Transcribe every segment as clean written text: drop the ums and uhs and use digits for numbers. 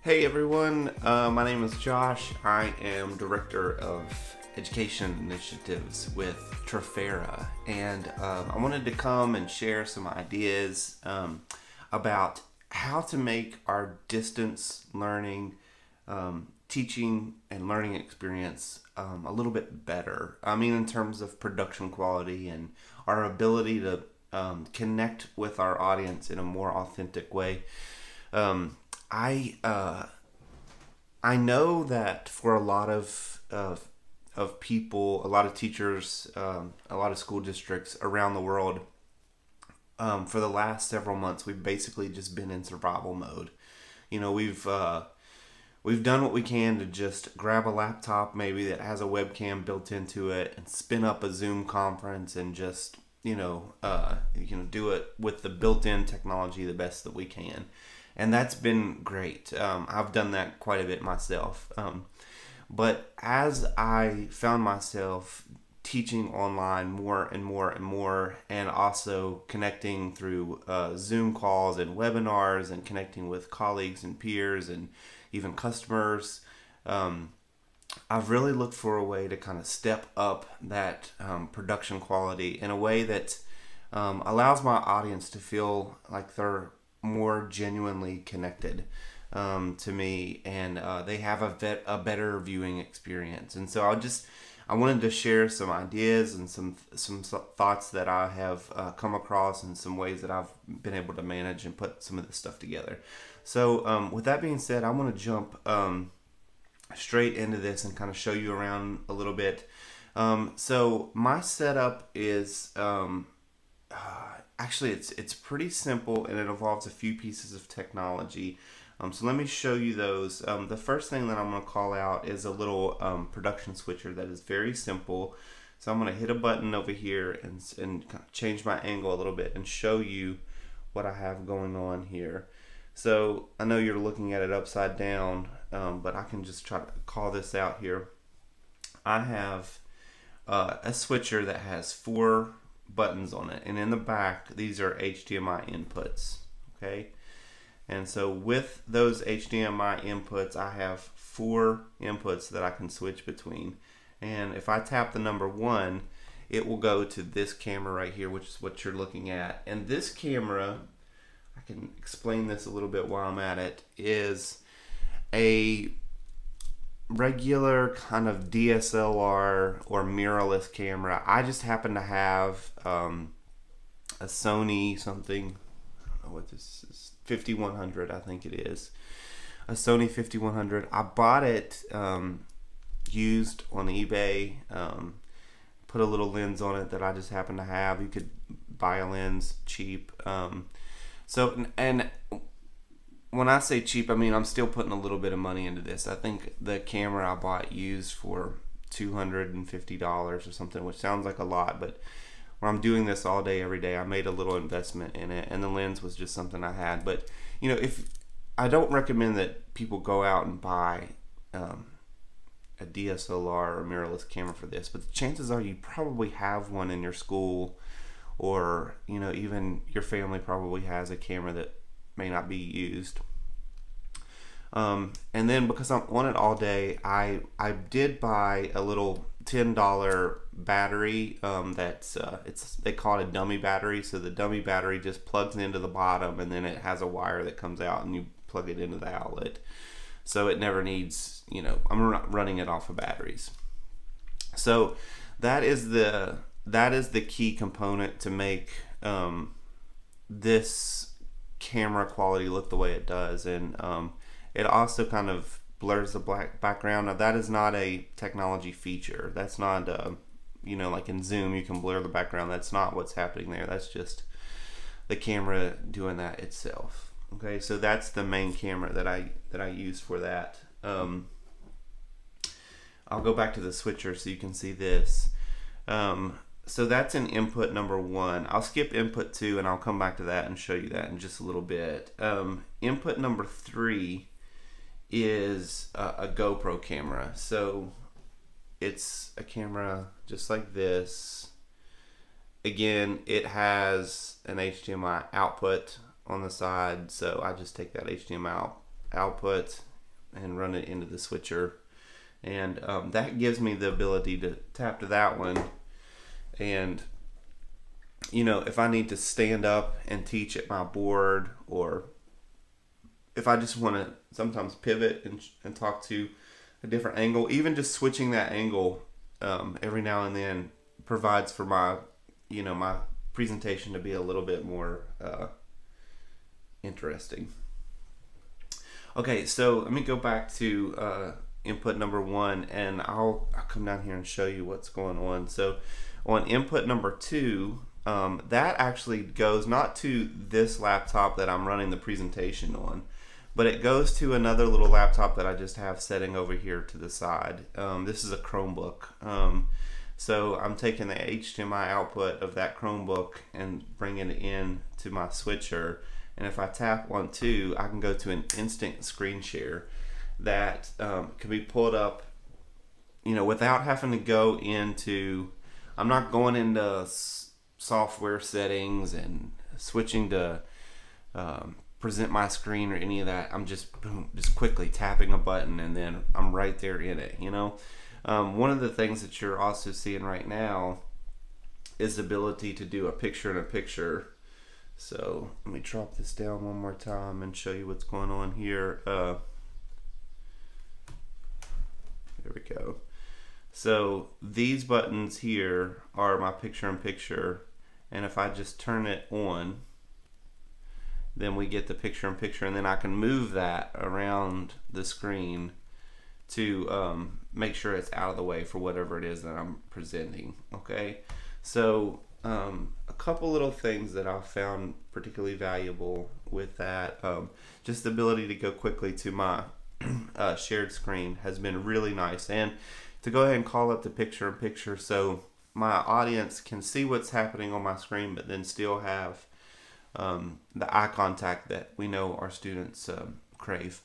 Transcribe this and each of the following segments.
Hey everyone, my name is Josh. I am Director of Education Initiatives with Trafera, and I wanted to come and share some ideas about how to make our distance learning, teaching, and learning experience a little bit better. I mean, in terms of production quality and our ability to connect with our audience in a more authentic way. I know that for a lot of people, a lot of teachers, a lot of school districts around the world, for the last several months, we've basically just been in survival mode. You know, we've done what we can to just grab a laptop maybe that has a webcam built into it and spin up a Zoom conference and just do it with the built-in technology the best that we can. And that's been great. I've done that quite a bit myself. But as I found myself teaching online more and more and more, and also connecting through Zoom calls and webinars and connecting with colleagues and peers and even customers, I've really looked for a way to kind of step up that production quality in a way that allows my audience to feel like they're more genuinely connected to me, and they have a better viewing experience. And so I wanted to share some ideas and some thoughts that I have come across, and some ways that I've been able to manage and put some of this stuff together. So with that being said, I want to jump straight into this and kind of show you around a little bit. So my setup is actually it's pretty simple, and it involves a few pieces of technology. So let me show you those. The first thing that I'm going to call out is a little production switcher that is very simple. So I'm going to hit a button over here and kind of change my angle a little bit and show you what I have going on here. So I know you're looking at it upside down, but I can just try to call this out here. I have a switcher that has 4 buttons on it, and in the back these are HDMI inputs. Okay, and so with those HDMI inputs, I have 4 inputs that I can switch between, and if I tap the number 1, it will go to this camera right here, which is what you're looking at. And this camera, I can explain this a little bit while I'm at it, is a regular kind of DSLR or mirrorless camera. I just happen to have a Sony something, I don't know what this is, 5100 I think it is, a Sony 5100. I bought it used on eBay, put a little lens on it that I just happen to have. You could buy a lens cheap. And when I say cheap, I mean I'm still putting a little bit of money into this. I think the camera I bought used for $250 or something, which sounds like a lot, but when I'm doing this all day, every day, I made a little investment in it, and the lens was just something I had. But if I don't recommend that people go out and buy a DSLR or mirrorless camera for this, but the chances are you probably have one in your school, or even your family probably has a camera that may not be used. And then because I'm on it all day, I did buy a little $10 battery. They call it a dummy battery. So the dummy battery just plugs into the bottom, and then it has a wire that comes out, and you plug it into the outlet. So it never needs, I'm not running it off of batteries. So that is the key component to make this camera quality look the way it does. And it also kind of blurs the black background. Now that is not a technology feature. That's not like in Zoom you can blur the background. That's not what's happening there. That's just the camera doing that itself. Okay, so that's the main camera that I use for that. I'll go back to the switcher so you can see this. So that's an input number 1. I'll skip input 2, and I'll come back to that and show you that in just a little bit. Input number 3 is a GoPro camera. So it's a camera just like this. Again, it has an HDMI output on the side, so I just take that HDMI output and run it into the switcher. And that gives me the ability to tap to that one. And, you know, if I need to stand up and teach at my board, or if I just want to sometimes pivot and talk to a different angle, even just switching that angle every now and then provides for my, you know, my presentation to be a little bit more interesting. Okay, so let me go back to input number 1, and I'll come down here and show you what's going on. So on input number 2, that actually goes not to this laptop that I'm running the presentation on, but it goes to another little laptop that I just have setting over here to the side. This is a Chromebook. So I'm taking the HDMI output of that Chromebook and bringing it in to my switcher. And if I tap on 2, I can go to an instant screen share that can be pulled up, you know, without having to go into, I'm not going into software settings and switching to present my screen or any of that. I'm just quickly tapping a button and then I'm right there in it, you know. One of the things that you're also seeing right now is the ability to do a picture-in-a-picture. So let me drop this down one more time and show you what's going on here. There we go. So these buttons here are my picture-in-picture, and if I just turn it on, then we get the picture-in-picture, and then I can move that around the screen to make sure it's out of the way for whatever it is that I'm presenting. Okay, so a couple little things that I found particularly valuable with that, just the ability to go quickly to my shared screen has been really nice, and to go ahead and call up the picture-in-picture so my audience can see what's happening on my screen, but then still have the eye contact that we know our students crave.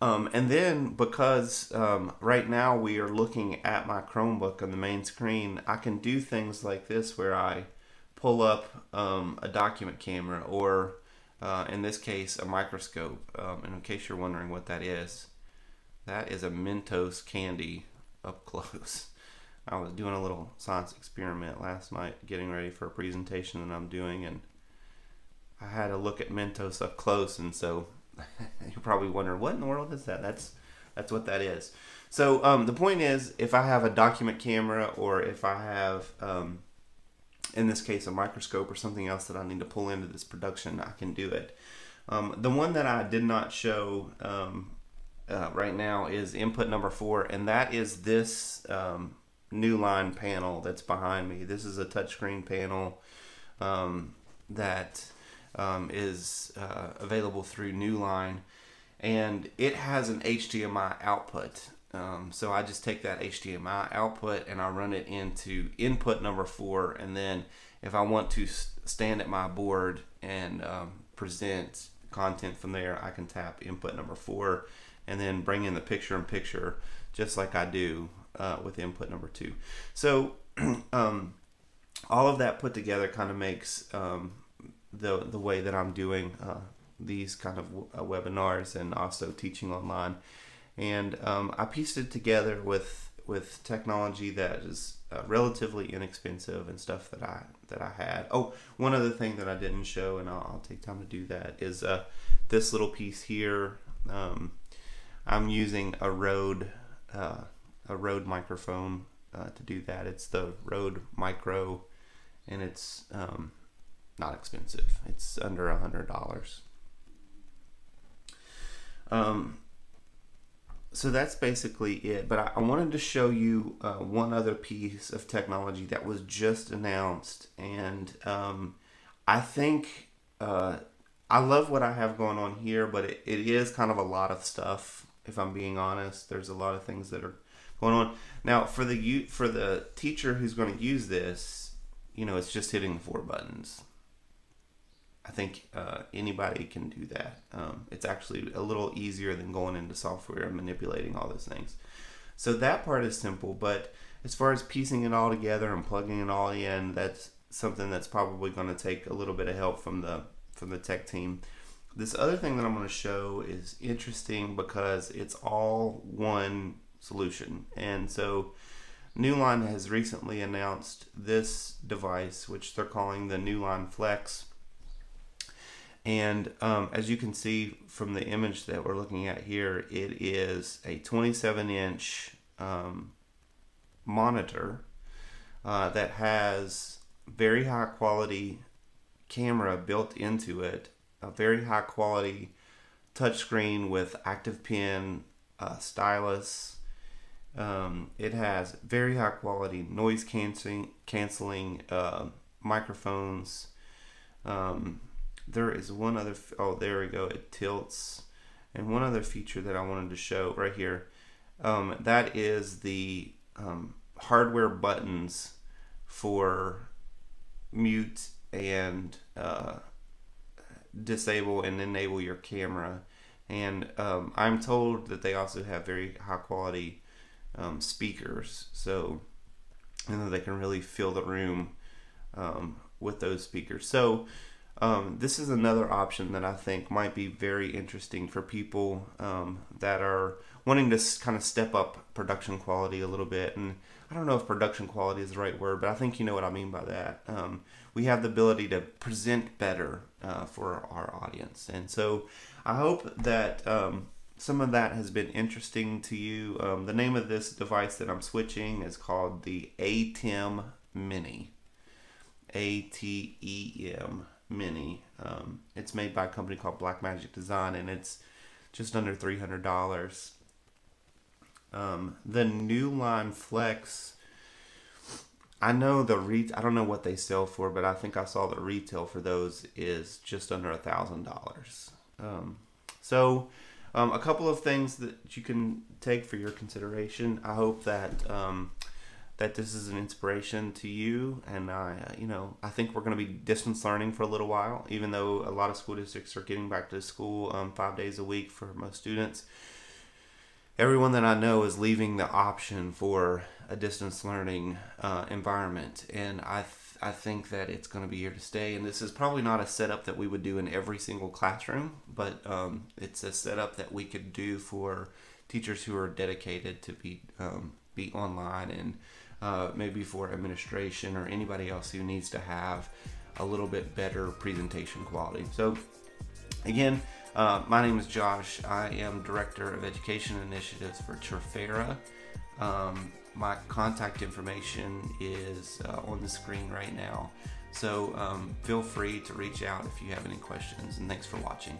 And then because right now we are looking at my Chromebook on the main screen, I can do things like this where I pull up a document camera, or in this case a microscope. And in case you're wondering what that is a Mentos candy up close. I was doing a little science experiment last night getting ready for a presentation that I'm doing, and I had to look at Mentos up close, and so you're probably wondering, what in the world is that? That's what that is. So the point is, if I have a document camera, or if I have, in this case, a microscope or something else that I need to pull into this production, I can do it. The one that I did not show right now is input number 4, and that is this Newline panel that's behind me. This is a touchscreen panel that is available through Newline, and it has an HDMI output. So I just take that HDMI output and I run it into input number 4, and then if I want to stand at my board and present content from there, I can tap input number 4 and then bring in the picture-in-picture just like I do with input number 2. So all of that put together kind of makes the way that I'm doing these kind of webinars and also teaching online. And I pieced it together with technology that is relatively inexpensive and stuff that I had. Oh, one other thing that I didn't show, and I'll take time to do that, is this little piece here. I'm using a Rode microphone to do that. It's the Rode Micro, and it's not expensive. It's under $100. So that's basically it. But I wanted to show you one other piece of technology that was just announced, and I think I love what I have going on here, but it is kind of a lot of stuff. If I'm being honest, there's a lot of things that are going on now. For the teacher who's going to use this, you know, it's just hitting the 4 buttons. I think anybody can do that. It's actually a little easier than going into software and manipulating all those things. So that part is simple, but as far as piecing it all together and plugging it all in, that's something that's probably going to take a little bit of help from the tech team. This other thing that I'm going to show is interesting because it's all one solution. And so Newline has recently announced this device, which they're calling the Newline Flex. And as you can see from the image that we're looking at here, it is a 27-inch monitor that has very high quality camera built into it, a very high quality touchscreen with active pen, stylus. It has very high quality noise canceling microphones. There is one other, oh, there we go, it tilts. And one other feature that I wanted to show right here, that is the hardware buttons for mute and disable and enable your camera. And I'm told that they also have very high quality speakers, so they can really fill the room with those speakers. So this is another option that I think might be very interesting for people that are wanting to kind of step up production quality a little bit. And I don't know if production quality is the right word, but I think you know what I mean by that. We have the ability to present better for our audience. And so I hope that some of that has been interesting to you. The name of this device that I'm switching is called the Atem Mini. ATEM Mini. It's made by a company called Blackmagic Design, and it's just under $300. The Newline Flex, I know I don't know what they sell for, but I think I saw the retail for those is just under $1,000. So a couple of things that you can take for your consideration. I hope that that this is an inspiration to you, and I think we're going to be distance learning for a little while, even though a lot of school districts are getting back to school 5 days a week for most students. Everyone that I know is leaving the option for a distance learning environment, and I think that it's going to be here to stay. And this is probably not a setup that we would do in every single classroom, but it's a setup that we could do for teachers who are dedicated to be online, and maybe for administration or anybody else who needs to have a little bit better presentation quality. So again, my name is Josh. I am Director of Education Initiatives for Trafera. My contact information is on the screen right now. So feel free to reach out if you have any questions, and thanks for watching.